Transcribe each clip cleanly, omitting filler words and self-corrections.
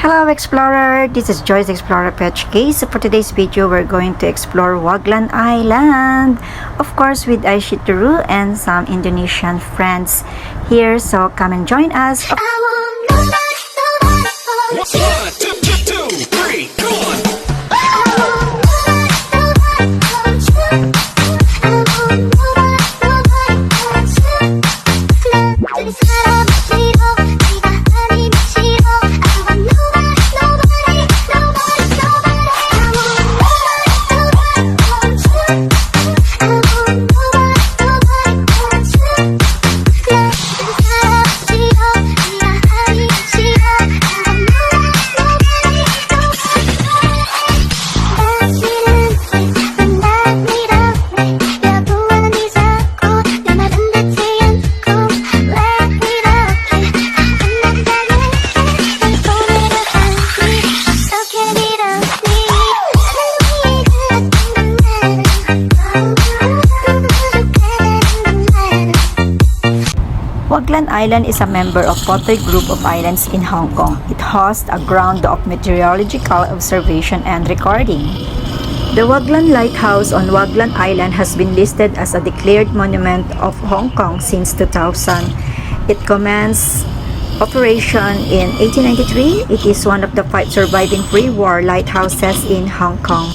Hello Explorer, this is JOYCE the Explorer Hk. So for today's video, we're going to explore WAGLAN Island. Of course with Aishituru and some Indonesian friends here. So come and join us. WAGLAN Island is a member of Potter Group of Islands in Hong Kong. It hosts a ground of meteorological observation and recording. The WAGLAN Lighthouse on WAGLAN Island has been listed as a declared monument of Hong Kong since 2000. It commenced operation in 1893. It is one of the 5 surviving pre-war lighthouses in Hong Kong.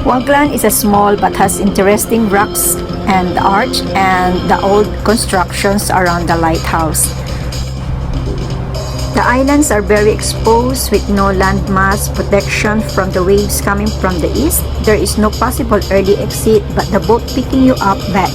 WAGLAN is a small but has interesting rocks and arch and the old constructions around the lighthouse. The islands are very exposed with no landmass protection from the waves coming from the east. There is no possible early exit but the boat picking you up back.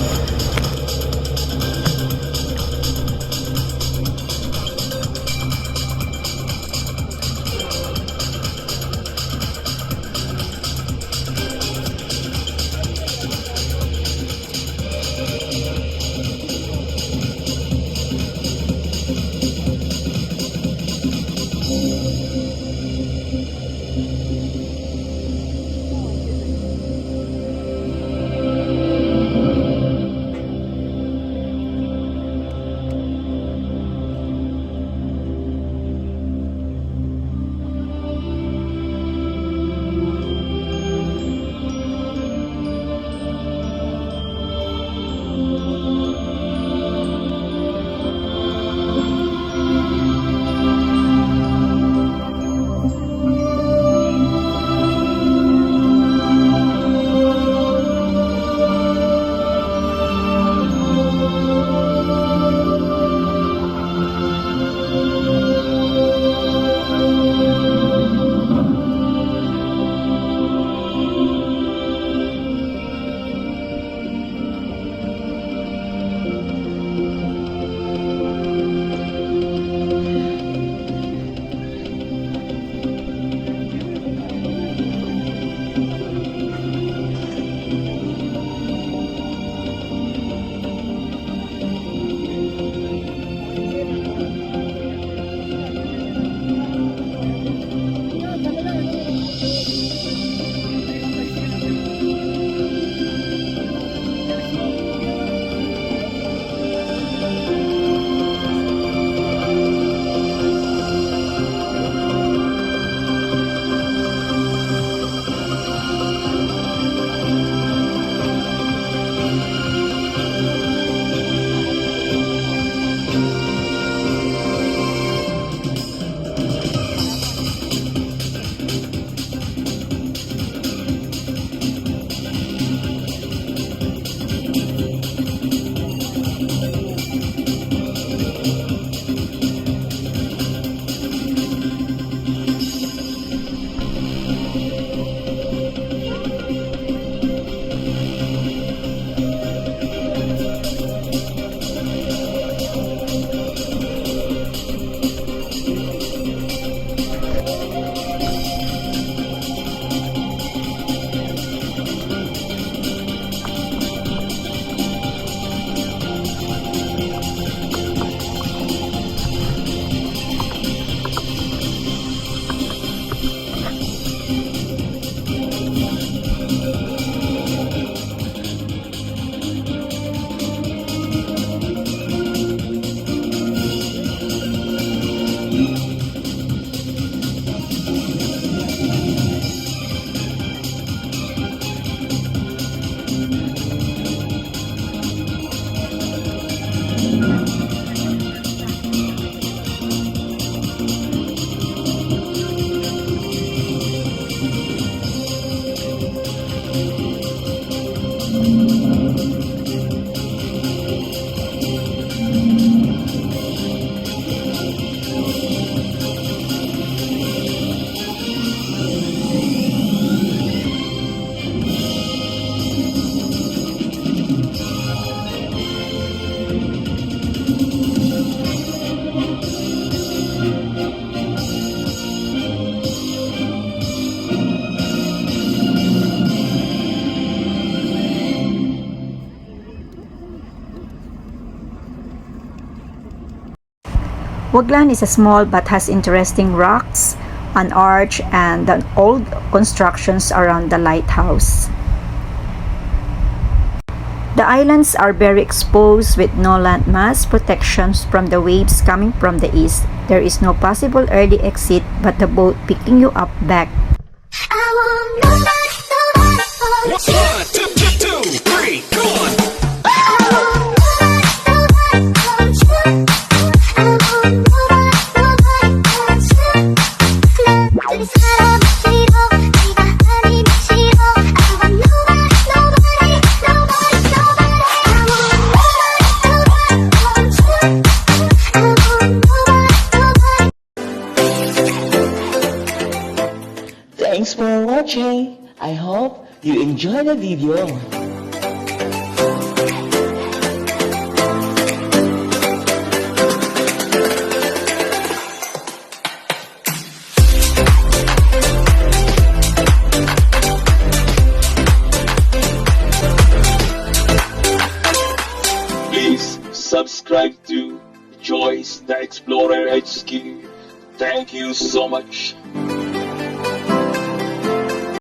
WAGLAN is a small but has interesting rocks, an arch, and the old constructions around the lighthouse. The islands are very exposed with no landmass protections from the waves coming from the east. There is no possible early exit but the boat picking you up back. I want nobody, nobody but you. 1, 2, 2, 2, 3, go on. I want I hope you enjoy the video. Please subscribe to JOYCE the Explorer Hk. Thank you so much.